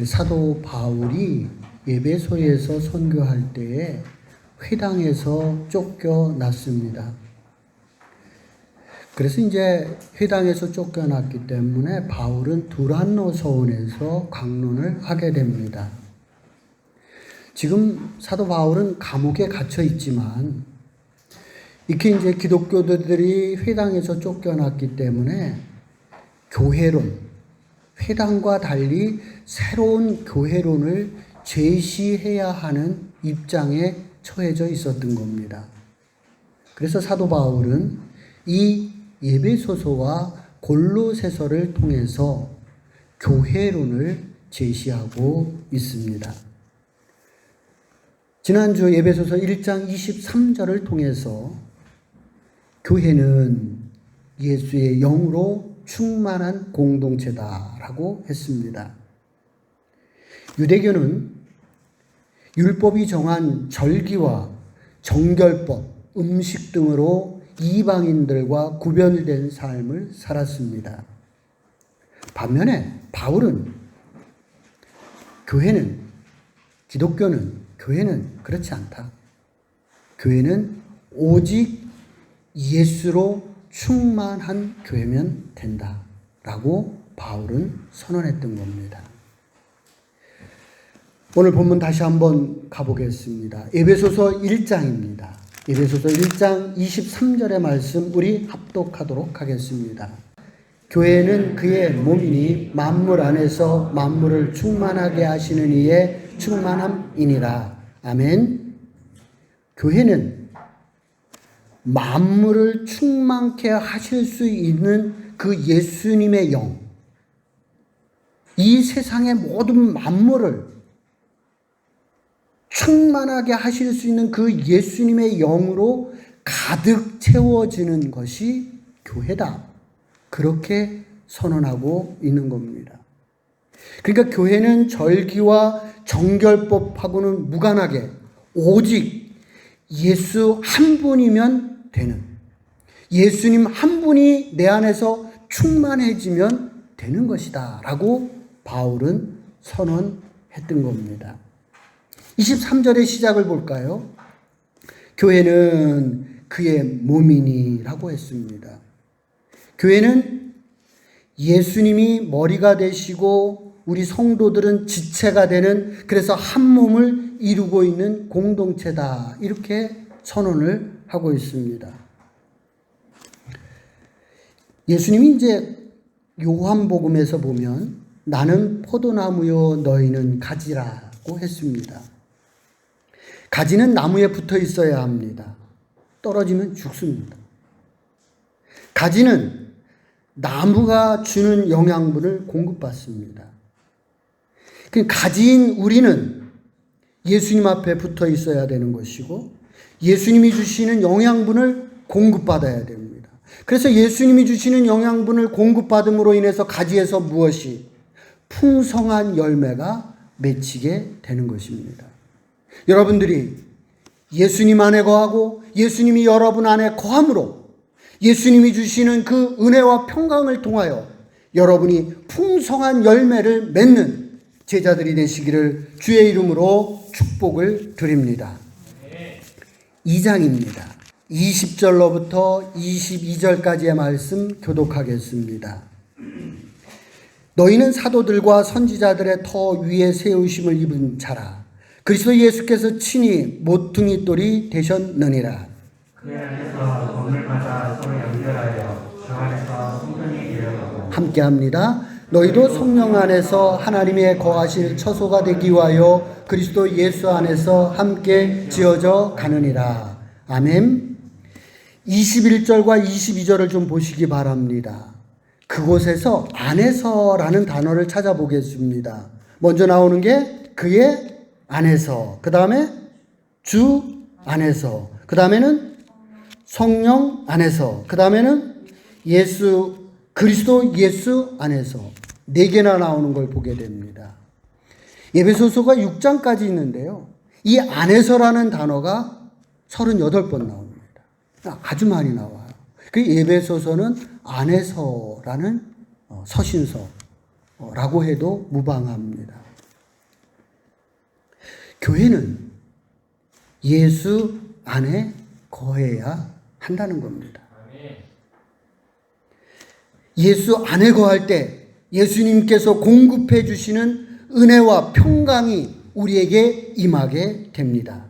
사도 바울이 에베소에서 선교할 때에 회당에서 쫓겨났습니다. 그래서 이제 회당에서 쫓겨났기 때문에 바울은 두란노 서원에서 강론을 하게 됩니다. 지금 사도 바울은 감옥에 갇혀 있지만 이렇게 이제 기독교들이 회당에서 쫓겨났기 때문에 교회론, 회당과 달리 새로운 교회론을 제시해야 하는 입장에 처해져 있었던 겁니다. 그래서 사도 바울은 이 에베소서와 골로새서를 통해서 교회론을 제시하고 있습니다. 지난주 에베소서 1장 23절을 통해서 교회는 예수의 영으로 충만한 공동체다라고 했습니다. 유대교는 율법이 정한 절기와 정결법, 음식 등으로 이방인들과 구별된 삶을 살았습니다. 반면에 바울은 기독교는 그렇지 않다. 교회는 오직 예수로 충만한 교회면 된다라고 바울은 선언했던 겁니다. 오늘 본문 다시 한번 가보겠습니다. 에베소서 1장입니다. 에베소서 1장 23절의 말씀 우리 합독하도록 하겠습니다. 교회는 그의 몸이니 만물 안에서 만물을 충만하게 하시는 이의 충만함이니라. 아멘. 교회는 만물을 충만케 하실 수 있는 그 예수님의 영, 이 세상의 모든 만물을 충만하게 하실 수 있는 그 예수님의 영으로 가득 채워지는 것이 교회다. 그렇게 선언하고 있는 겁니다. 그러니까 교회는 절기와 정결법하고는 무관하게 오직 예수 한 분이면 되는, 예수님 한 분이 내 안에서 충만해지면 되는 것이다 라고 바울은 선언했던 겁니다. 23절의 시작을 볼까요? 교회는 그의 몸이니 라고 했습니다. 교회는 예수님이 머리가 되시고 우리 성도들은 지체가 되는, 그래서 한 몸을 이루고 있는 공동체다, 이렇게 선언을 하고 있습니다. 예수님이 이제 요한복음에서 보면 나는 포도나무요 너희는 가지라고 했습니다. 가지는 나무에 붙어 있어야 합니다. 떨어지면 죽습니다. 가지는 나무가 주는 영양분을 공급받습니다. 가지인 우리는 예수님 앞에 붙어 있어야 되는 것이고 예수님이 주시는 영양분을 공급받아야 됩니다. 그래서 예수님이 주시는 영양분을 공급받음으로 인해서 가지에서 무엇이 풍성한 열매가 맺히게 되는 것입니다. 여러분들이 예수님 안에 거하고 예수님이 여러분 안에 거함으로 예수님이 주시는 그 은혜와 평강을 통하여 여러분이 풍성한 열매를 맺는 제자들이 되시기를 주의 이름으로 축복을 드립니다. 2장입니다. 20절로부터 22절까지의 말씀 교독하겠습니다. 너희는 사도들과 선지자들의 터 위에 세우심을 입은 자라. 그리스도 예수께서 친히 모퉁이 돌이 되셨느니라. 그 안에서 건물마다 서로 연결하여 주 안에서 성전이 되어가고 함께합니다. 너희도 성령 안에서 하나님의 거하실 처소가 되기 위하여 그리스도 예수 안에서 함께 지어져 가느니라. 아멘. 21절과 22절을 좀 보시기 바랍니다. 그곳에서 안에서라는 단어를 찾아보겠습니다. 먼저 나오는 게 그의 안에서, 그 다음에 주 안에서, 그 다음에는 성령 안에서, 그 다음에는 그리스도 예수 안에서 4개나 나오는 걸 보게 됩니다. 에베소서가 6장까지 있는데요. 이 안에서라는 단어가 38번 나옵니다. 아주 많이 나와요. 그 에베소서는 안에서라는 서신서라고 해도 무방합니다. 교회는 예수 안에 거해야 한다는 겁니다. 예수 안에 거할 때 예수님께서 공급해 주시는 은혜와 평강이 우리에게 임하게 됩니다.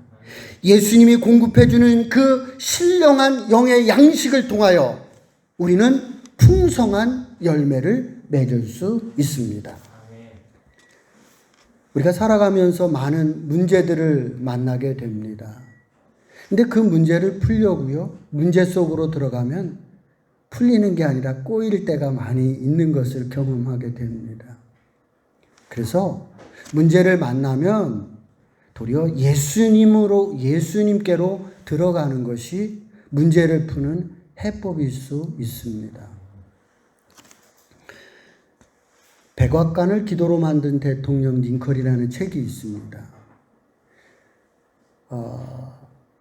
예수님이 공급해 주는 그 신령한 영의 양식을 통하여 우리는 풍성한 열매를 맺을 수 있습니다. 우리가 살아가면서 많은 문제들을 만나게 됩니다. 근데 그 문제를 풀려고요, 문제 속으로 들어가면 풀리는 게 아니라 꼬일 때가 많이 있는 것을 경험하게 됩니다. 그래서 문제를 만나면 도리어 예수님께로 들어가는 것이 문제를 푸는 해법일 수 있습니다. 백악관을 기도로 만든 대통령 링컨이라는 책이 있습니다.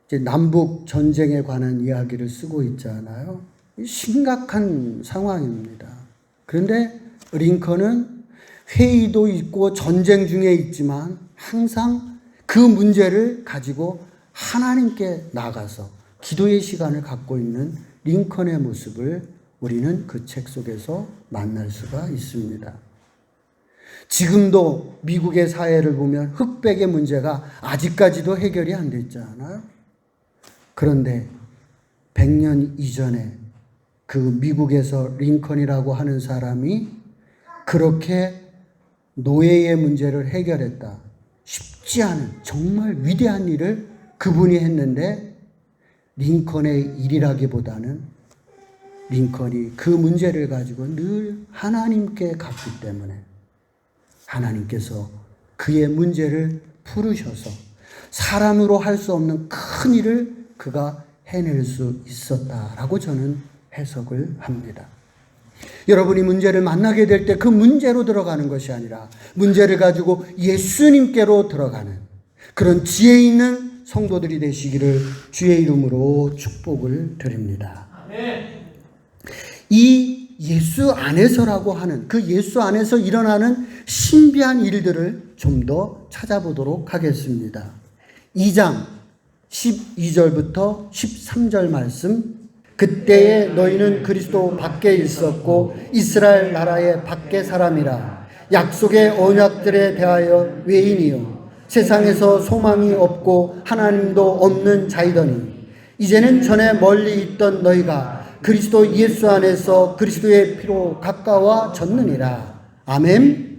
이제 남북 전쟁에 관한 이야기를 쓰고 있잖아요. 심각한 상황입니다. 그런데 링컨은 회의도 있고 전쟁 중에 있지만 항상 그 문제를 가지고 하나님께 나가서 기도의 시간을 갖고 있는 링컨의 모습을 우리는 그 책 속에서 만날 수가 있습니다. 지금도 미국의 사회를 보면 흑백의 문제가 아직까지도 해결이 안 됐잖아요. 그런데 100년 이전에 그 미국에서 링컨이라고 하는 사람이 그렇게 노예의 문제를 해결했다. 쉽지 않은 정말 위대한 일을 그분이 했는데 링컨의 일이라기보다는 링컨이 그 문제를 가지고 늘 하나님께 갔기 때문에 하나님께서 그의 문제를 풀으셔서 사람으로 할 수 없는 큰 일을 그가 해낼 수 있었다라고 저는 해석을 합니다. 여러분이 문제를 만나게 될 때 그 문제로 들어가는 것이 아니라 문제를 가지고 예수님께로 들어가는 그런 지혜 있는 성도들이 되시기를 주의 이름으로 축복을 드립니다. 이 예수 안에서라고 하는 그 예수 안에서 일어나는 신비한 일들을 좀 더 찾아보도록 하겠습니다. 2장 12절부터 13절 말씀. 그때에 너희는 그리스도 밖에 있었고 이스라엘 나라의 밖에 사람이라. 약속의 언약들에 대하여 외인이요 세상에서 소망이 없고 하나님도 없는 자이더니 이제는 전에 멀리 있던 너희가 그리스도 예수 안에서 그리스도의 피로 가까워졌느니라. 아멘.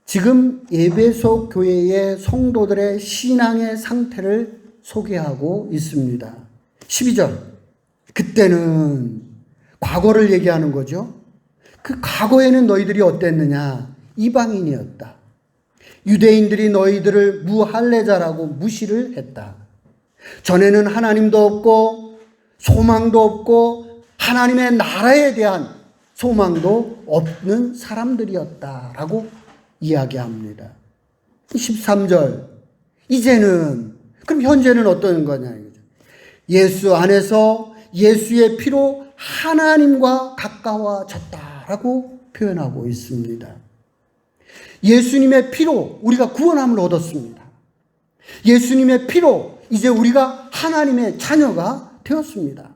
지금 에베소 교회의 성도들의 신앙의 상태를 소개하고 있습니다. 12절. 그때는 과거를 얘기하는 거죠. 그 과거에는 너희들이 어땠느냐? 이방인이었다. 유대인들이 너희들을 무할례자라고 무시를 했다. 전에는 하나님도 없고 소망도 없고 하나님의 나라에 대한 소망도 없는 사람들이었다라고 이야기합니다. 13절. 이제는, 그럼 현재는 어떤 거냐? 예수 안에서 예수의 피로 하나님과 가까워졌다라고 표현하고 있습니다. 예수님의 피로 우리가 구원함을 얻었습니다. 예수님의 피로 이제 우리가 하나님의 자녀가 되었습니다.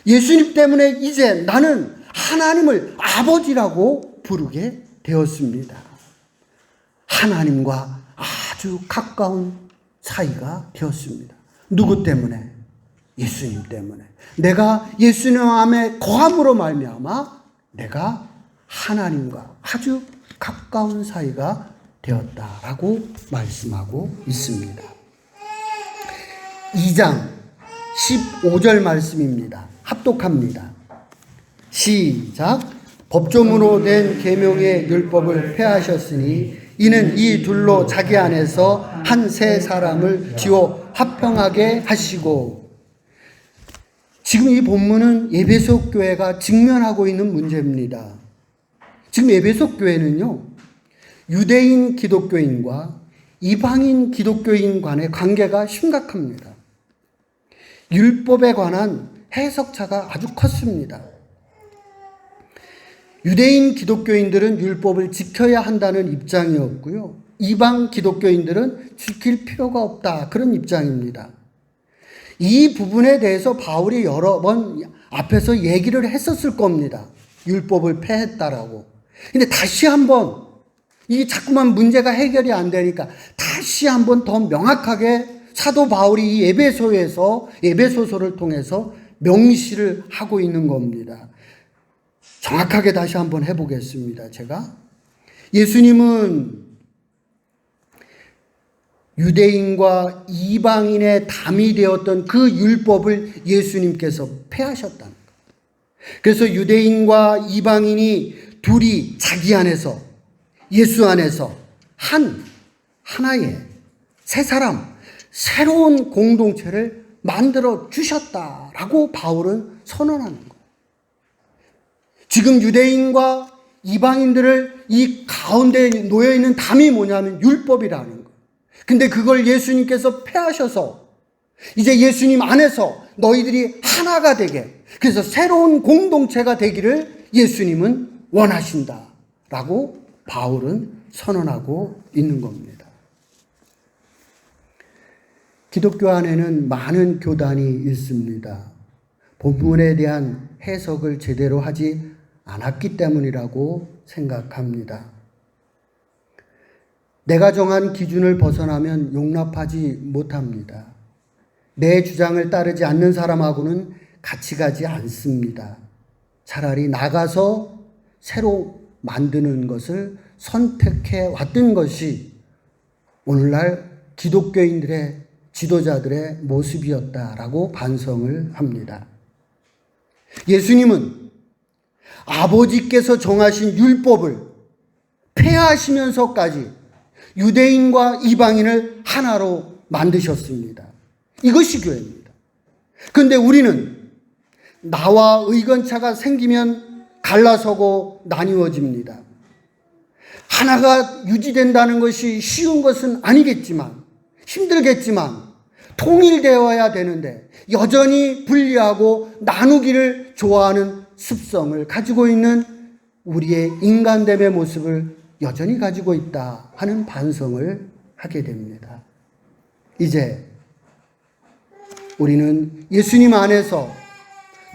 예수님 때문에 이제 나는 하나님을 아버지라고 부르게 되었습니다. 하나님과 아주 가까운 사이가 되었습니다. 누구 때문에? 예수님 때문에. 내가 예수님 안에 거함으로 말미암아 내가 하나님과 아주 가까운 사이가 되었다라고 말씀하고 있습니다. 2장 15절 말씀입니다. 합독합니다. 시작. 법조문으로 된 계명의 율법을 폐하셨으니 이는 이 둘로 자기 안에서 한 세 사람을 지어 화평하게 하시고. 지금 이 본문은 에베소 교회가 직면하고 있는 문제입니다. 지금 에베소 교회는요, 유대인 기독교인과 이방인 기독교인 간의 관계가 심각합니다. 율법에 관한 해석차가 아주 컸습니다. 유대인 기독교인들은 율법을 지켜야 한다는 입장이었고요. 이방 기독교인들은 지킬 필요가 없다. 그런 입장입니다. 이 부분에 대해서 바울이 여러 번 앞에서 얘기를 했었을 겁니다. 율법을 폐했다라고. 근데 다시 한번 이게 자꾸만 문제가 해결이 안 되니까 다시 한번 더 명확하게 사도 바울이 이 에베소서를 통해서 명시를 하고 있는 겁니다. 정확하게 다시 한번 해보겠습니다. 제가 예수님은 유대인과 이방인의 담이 되었던 그 율법을 예수님께서 폐하셨다는 거예요. 그래서 유대인과 이방인이 둘이 자기 안에서 예수 안에서 하나의 새 사람, 새로운 공동체를 만들어 주셨다라고 바울은 선언하는 거예요. 지금 유대인과 이방인들을 이 가운데 놓여 있는 담이 뭐냐면 율법이라는 거예요. 근데 그걸 예수님께서 폐하셔서 이제 예수님 안에서 너희들이 하나가 되게, 그래서 새로운 공동체가 되기를 예수님은 원하신다라고 바울은 선언하고 있는 겁니다. 기독교 안에는 많은 교단이 있습니다. 본문에 대한 해석을 제대로 하지 않았기 때문이라고 생각합니다. 내가 정한 기준을 벗어나면 용납하지 못합니다. 내 주장을 따르지 않는 사람하고는 같이 가지 않습니다. 차라리 나가서 새로 만드는 것을 선택해 왔던 것이 오늘날 기독교인들의 지도자들의 모습이었다라고 반성을 합니다. 예수님은 아버지께서 정하신 율법을 폐하시면서까지 유대인과 이방인을 하나로 만드셨습니다. 이것이 교회입니다. 그런데 우리는 나와 의견차가 생기면 갈라서고 나뉘어집니다. 하나가 유지된다는 것이 쉬운 것은 아니겠지만, 힘들겠지만 통일되어야 되는데 여전히 분리하고 나누기를 좋아하는 습성을 가지고 있는 우리의 인간됨의 모습을 여전히 가지고 있다 하는 반성을 하게 됩니다. 이제 우리는 예수님 안에서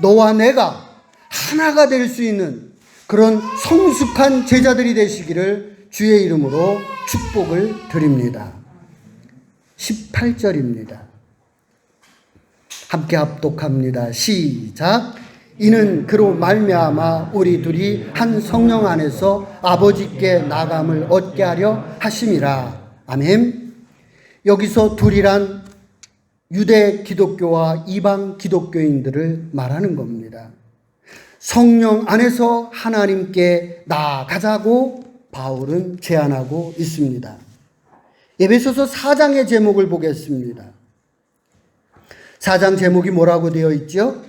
너와 내가 하나가 될 수 있는 그런 성숙한 제자들이 되시기를 주의 이름으로 축복을 드립니다. 18절입니다. 함께 합독합니다. 시작. 이는 그로 말미암아 우리 둘이 한 성령 안에서 아버지께 나감을 얻게 하려 하심이라. 아멘. 여기서 둘이란 유대 기독교와 이방 기독교인들을 말하는 겁니다. 성령 안에서 하나님께 나아가자고 바울은 제안하고 있습니다. 에베소서 4장의 제목을 보겠습니다. 4장 제목이 뭐라고 되어 있죠?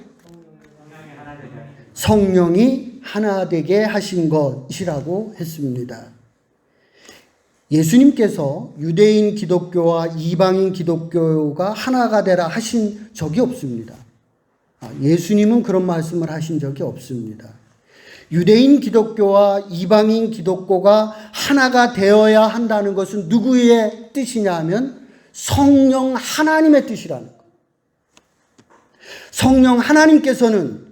성령이 하나 되게 하신 것이라고 했습니다. 예수님께서 유대인 기독교와 이방인 기독교가 하나가 되라 하신 적이 없습니다. 예수님은 그런 말씀을 하신 적이 없습니다. 유대인 기독교와 이방인 기독교가 하나가 되어야 한다는 것은 누구의 뜻이냐 하면 성령 하나님의 뜻이라는 것. 성령 하나님께서는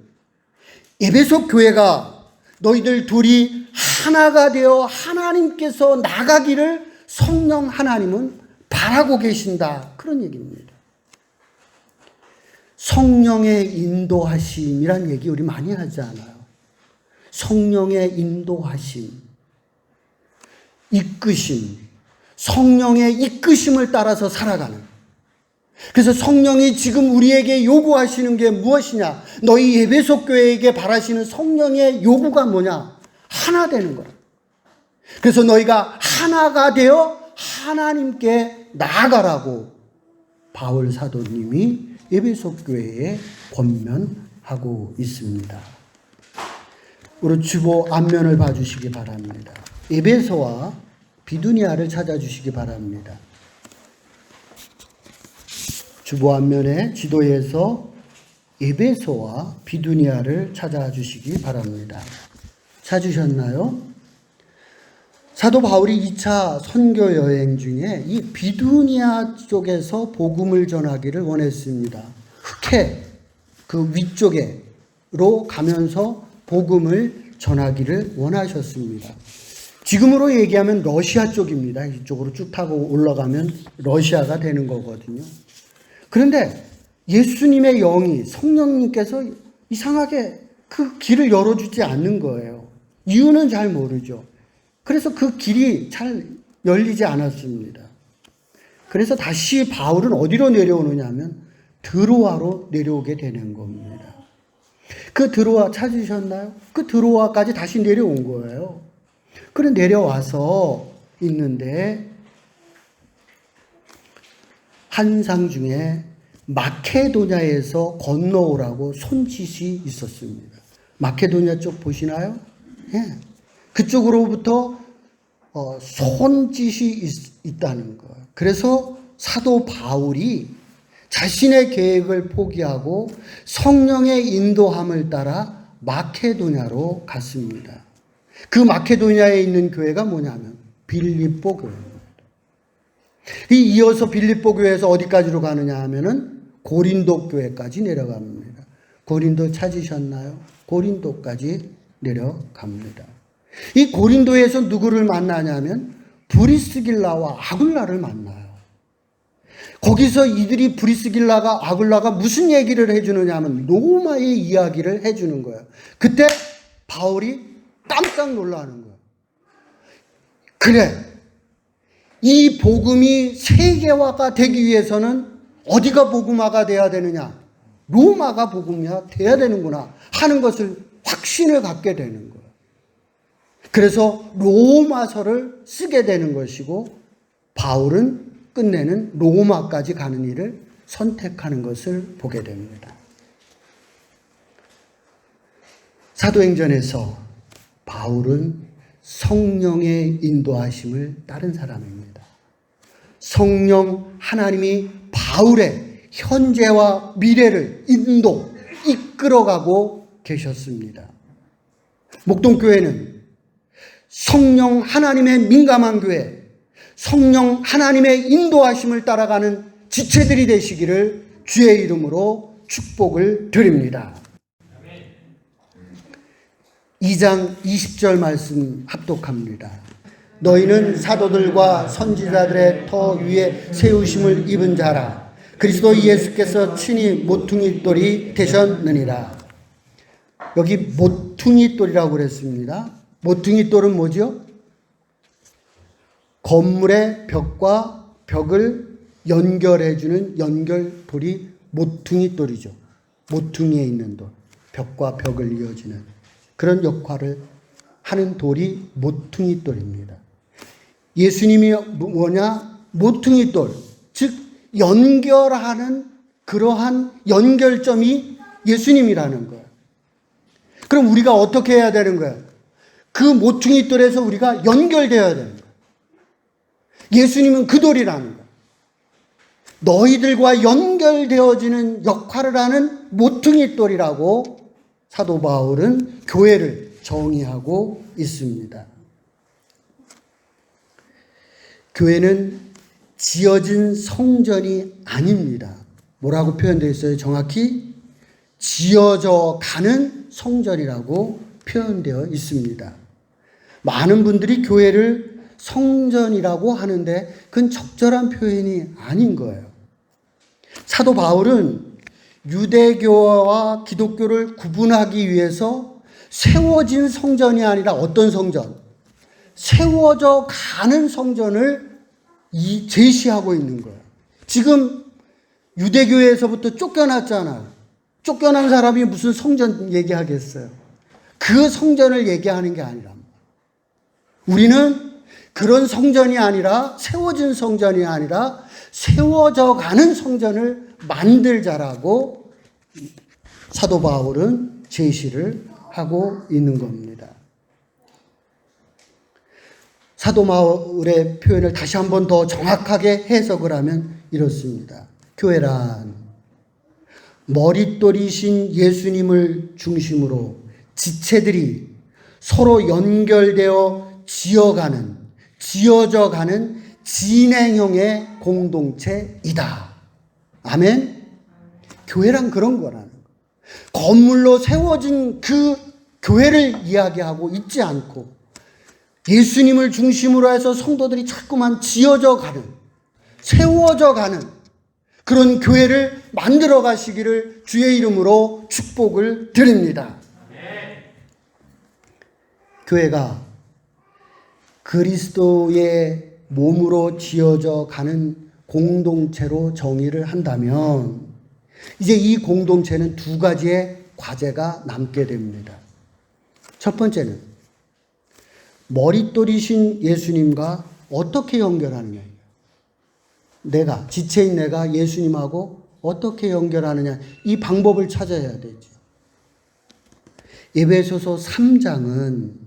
에베소 교회가 너희들 둘이 하나가 되어 하나님께서 나가기를 성령 하나님은 바라고 계신다. 그런 얘기입니다. 성령의 인도하심이란 얘기 우리 많이 하지 않아요. 성령의 인도하심, 이끄심, 성령의 이끄심을 따라서 살아가는. 그래서 성령이 지금 우리에게 요구하시는 게 무엇이냐? 너희 에베소 교회에게 바라시는 성령의 요구가 뭐냐? 하나 되는 거야. 그래서 너희가 하나가 되어 하나님께 나아가라고 바울 사도님이 에베소 교회에 권면하고 있습니다. 우리 주보 앞면을 봐주시기 바랍니다. 에베소와 비두니아를 찾아주시기 바랍니다. 주보 앞면에 지도에서 에베소와 비두니아를 찾아주시기 바랍니다. 찾으셨나요? 사도 바울이 2차 선교 여행 중에 이 비두니아 쪽에서 복음을 전하기를 원했습니다. 흑해 그 위쪽으로 가면서 복음을 전하기를 원하셨습니다. 지금으로 얘기하면 러시아 쪽입니다. 이쪽으로 쭉 타고 올라가면 러시아가 되는 거거든요. 그런데 예수님의 영이 성령님께서 이상하게 그 길을 열어주지 않는 거예요. 이유는 잘 모르죠. 그래서 그 길이 잘 열리지 않았습니다. 그래서 다시 바울은 어디로 내려오느냐 하면 드로아로 내려오게 되는 겁니다. 그 드로아 찾으셨나요? 그 드로아까지 다시 내려온 거예요. 그래 내려와서 있는데 한상 중에 마케도냐에서 건너오라고 손짓이 있었습니다. 마케도냐 쪽 보시나요? 예. 그쪽으로부터 손짓이 있다는 거예요. 그래서 사도 바울이 자신의 계획을 포기하고 성령의 인도함을 따라 마케도냐로 갔습니다. 그 마케도냐에 있는 교회가 뭐냐면 빌립보 교회입니다. 이어서 빌립보 교회에서 어디까지로 가느냐 하면은 고린도 교회까지 내려갑니다. 고린도 찾으셨나요? 고린도까지 내려갑니다. 이 고린도에서 누구를 만나냐면 브리스길라와 아굴라를 만나요. 거기서 이들이 브리스길라가 아굴라가 무슨 얘기를 해주느냐 하면 로마의 이야기를 해주는 거예요. 그때 바울이 깜짝 놀라는 거예요. 그래, 이 복음이 세계화가 되기 위해서는 어디가 복음화가 돼야 되느냐? 로마가 복음화가 돼야 되는구나 하는 것을 확신을 갖게 되는 거예요. 그래서 로마서를 쓰게 되는 것이고 바울은 끝내는 로마까지 가는 일을 선택하는 것을 보게 됩니다. 사도행전에서 바울은 성령의 인도하심을 따른 사람입니다. 성령 하나님이 바울의 현재와 미래를 이끌어가고 계셨습니다. 목동교회는 성령 하나님의 민감한 교회, 성령 하나님의 인도하심을 따라가는 지체들이 되시기를 주의 이름으로 축복을 드립니다. 2장 20절 말씀 합독합니다. 너희는 사도들과 선지자들의 터 위에 세우심을 입은 자라. 그리스도 예수께서 친히 모퉁이 돌이 되셨느니라. 여기 모퉁이 돌이라고 그랬습니다. 모퉁이 돌은 뭐죠? 건물의 벽과 벽을 연결해주는 연결돌이 모퉁이 돌이죠. 모퉁이에 있는 돌, 벽과 벽을 이어주는 그런 역할을 하는 돌이 모퉁이 돌입니다. 예수님이 뭐냐? 모퉁이 돌, 즉 연결하는 그러한 연결점이 예수님이라는 거예요. 그럼 우리가 어떻게 해야 되는 거예요? 그 모퉁이 돌에서 우리가 연결되어야 되는 거예요. 예수님은 그 돌이라는 거예요. 너희들과 연결되어지는 역할을 하는 모퉁이 돌이라고 사도 바울은 교회를 정의하고 있습니다. 교회는 지어진 성전이 아닙니다. 뭐라고 표현되어 있어요? 정확히 지어져 가는 성전이라고 표현되어 있습니다. 많은 분들이 교회를 성전이라고 하는데 그건 적절한 표현이 아닌 거예요. 사도 바울은 유대교와 기독교를 구분하기 위해서 세워진 성전이 아니라 어떤 성전? 세워져 가는 성전을 제시하고 있는 거예요. 지금 유대교에서부터 쫓겨났잖아요. 쫓겨난 사람이 무슨 성전 얘기하겠어요? 그 성전을 얘기하는 게 아니라 우리는 그런 성전이 아니라 세워진 성전이 아니라 세워져 가는 성전을 만들자라고 사도 바울은 제시를 하고 있는 겁니다. 사도 바울의 표현을 다시 한번 더 정확하게 해석을 하면 이렇습니다. 교회란 머릿돌이신 예수님을 중심으로 지체들이 서로 연결되어 지어가는 지어져 가는 진행형의 공동체이다. 아멘? 교회란 그런 거라는 거. 건물로 세워진 그 교회를 이야기하고 있지 않고 예수님을 중심으로 해서 성도들이 자꾸만 지어져 가는, 세워져 가는 그런 교회를 만들어 가시기를 주의 이름으로 축복을 드립니다. 교회가 그리스도의 몸으로 지어져 가는 공동체로 정의를 한다면 이제 이 공동체는 두 가지의 과제가 남게 됩니다. 첫 번째는 머릿돌이신 예수님과 어떻게 연결하느냐. 내가, 지체인 내가 예수님하고 어떻게 연결하느냐. 이 방법을 찾아야 되죠. 에베소서 3장은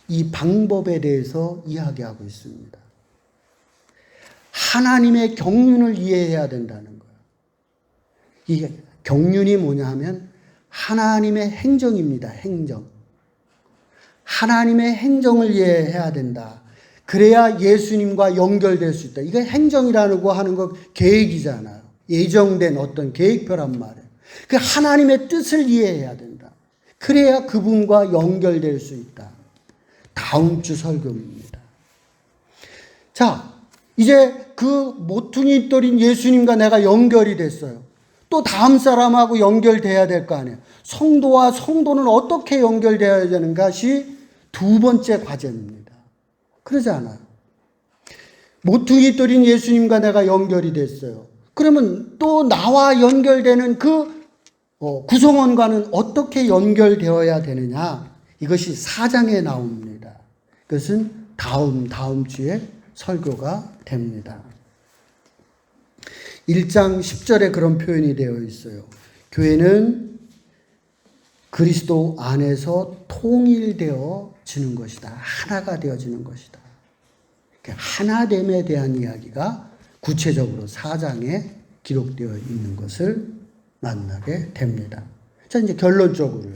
이 방법에 대해서 이야기하고 있습니다. 하나님의 경륜을 이해해야 된다는 거예요. 이 경륜이 뭐냐 하면 하나님의 행정입니다. 행정. 하나님의 행정을 이해해야 된다. 그래야 예수님과 연결될 수 있다. 이게 행정이라고 하는 거 계획이잖아요. 예정된 어떤 계획표란 말이에요. 그 하나님의 뜻을 이해해야 된다. 그래야 그분과 연결될 수 있다. 다음 주 설교입니다. 자, 이제 그 모퉁이 돌인 예수님과 내가 연결이 됐어요. 또 다음 사람하고 연결돼야 될 거 아니에요. 성도와 성도는 어떻게 연결되어야 되는 것이 두 번째 과제입니다. 그러지 않아요. 모퉁이 돌인 예수님과 내가 연결이 됐어요. 그러면 또 나와 연결되는 그 구성원과는 어떻게 연결되어야 되느냐. 이것이 4장에 나옵니다. 그것은 다음 주에 설교가 됩니다. 1장 10절에 그런 표현이 되어 있어요. 교회는 그리스도 안에서 통일되어지는 것이다. 하나가 되어지는 것이다. 하나됨에 대한 이야기가 구체적으로 4장에 기록되어 있는 것을 만나게 됩니다. 자, 이제 결론적으로요.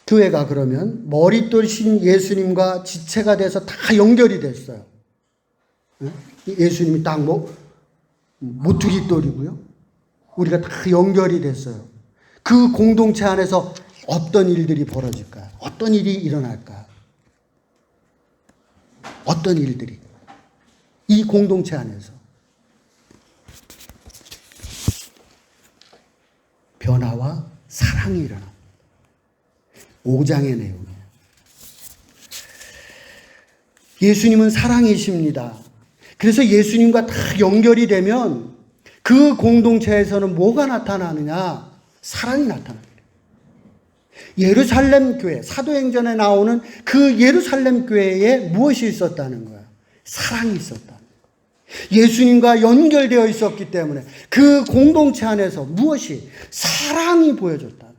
교회가 그러면 머릿돌이신 예수님과 지체가 돼서 다 연결이 됐어요. 예수님이 딱 모퉁이 돌이고요. 우리가 다 연결이 됐어요. 그 공동체 안에서 어떤 일들이 벌어질까요? 어떤 일이 일어날까요? 어떤 일들이 이 공동체 안에서 변화와 사랑이 일어납니다. 5장의 내용이에요. 예수님은 사랑이십니다. 그래서 예수님과 다 연결이 되면 그 공동체에서는 뭐가 나타나느냐? 사랑이 나타납니다. 예루살렘 교회, 사도행전에 나오는 그 예루살렘 교회에 무엇이 있었다는 거야? 사랑이 있었다는 거야. 예수님과 연결되어 있었기 때문에 그 공동체 안에서 무엇이? 사랑이 보여졌다는 거야.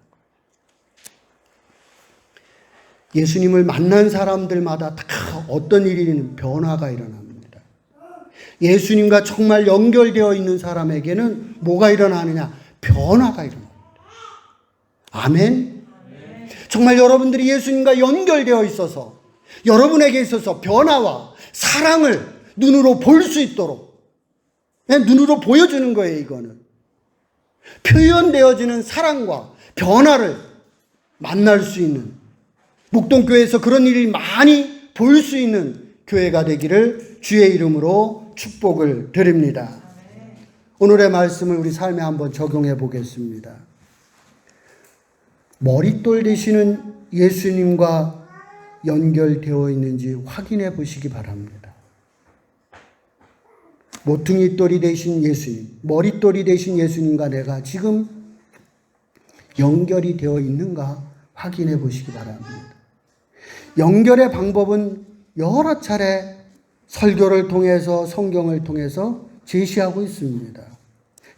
예수님을 만난 사람들마다 다 어떤 일이 변화가 일어납니다. 예수님과 정말 연결되어 있는 사람에게는 뭐가 일어나느냐? 변화가 일어납니다. 아멘. 정말 여러분들이 예수님과 연결되어 있어서 여러분에게 있어서 변화와 사랑을 눈으로 볼 수 있도록 눈으로 보여주는 거예요. 이거는 표현되어지는 사랑과 변화를 만날 수 있는 목동교회에서 그런 일이 많이 볼 수 있는 교회가 되기를 주의 이름으로 축복을 드립니다. 오늘의 말씀을 우리 삶에 한번 적용해 보겠습니다. 머릿돌 되시는 예수님과 연결되어 있는지 확인해 보시기 바랍니다. 모퉁이 돌이 되신 예수님, 머릿돌이 되신 예수님과 내가 지금 연결이 되어 있는가 확인해 보시기 바랍니다. 연결의 방법은 여러 차례 설교를 통해서 성경을 통해서 제시하고 있습니다.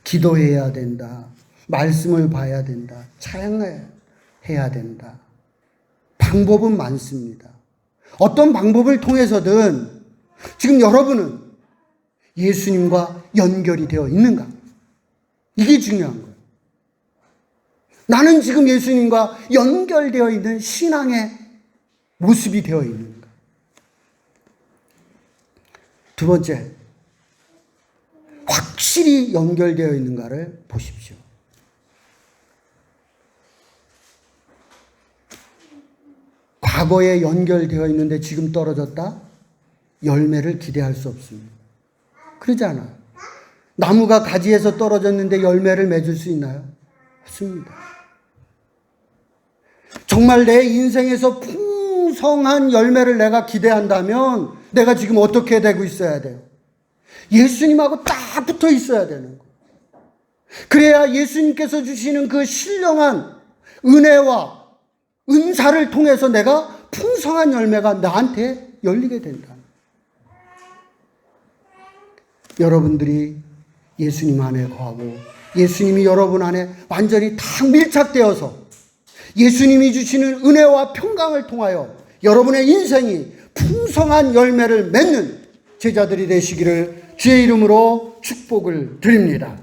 기도해야 된다. 말씀을 봐야 된다. 찬양해야 된다. 방법은 많습니다. 어떤 방법을 통해서든 지금 여러분은 예수님과 연결이 되어 있는가? 이게 중요한 거예요. 나는 지금 예수님과 연결되어 있는 신앙의 모습이 되어 있는가? 두 번째, 확실히 연결되어 있는가를 보십시오. 과거에 연결되어 있는데 지금 떨어졌다? 열매를 기대할 수 없습니다. 그러지 않아요. 나무가 가지에서 떨어졌는데 열매를 맺을 수 있나요? 없습니다. 정말 내 인생에서 풍성한 열매를 내가 기대한다면 내가 지금 어떻게 되고 있어야 돼요? 예수님하고 딱 붙어 있어야 되는 거예요. 그래야 예수님께서 주시는 그 신령한 은혜와 은사를 통해서 내가 풍성한 열매가 나한테 열리게 된다. 여러분들이 예수님 안에 거하고 예수님이 여러분 안에 완전히 다 밀착되어서 예수님이 주시는 은혜와 평강을 통하여 여러분의 인생이 풍성한 열매를 맺는 제자들이 되시기를 주의 이름으로 축복을 드립니다.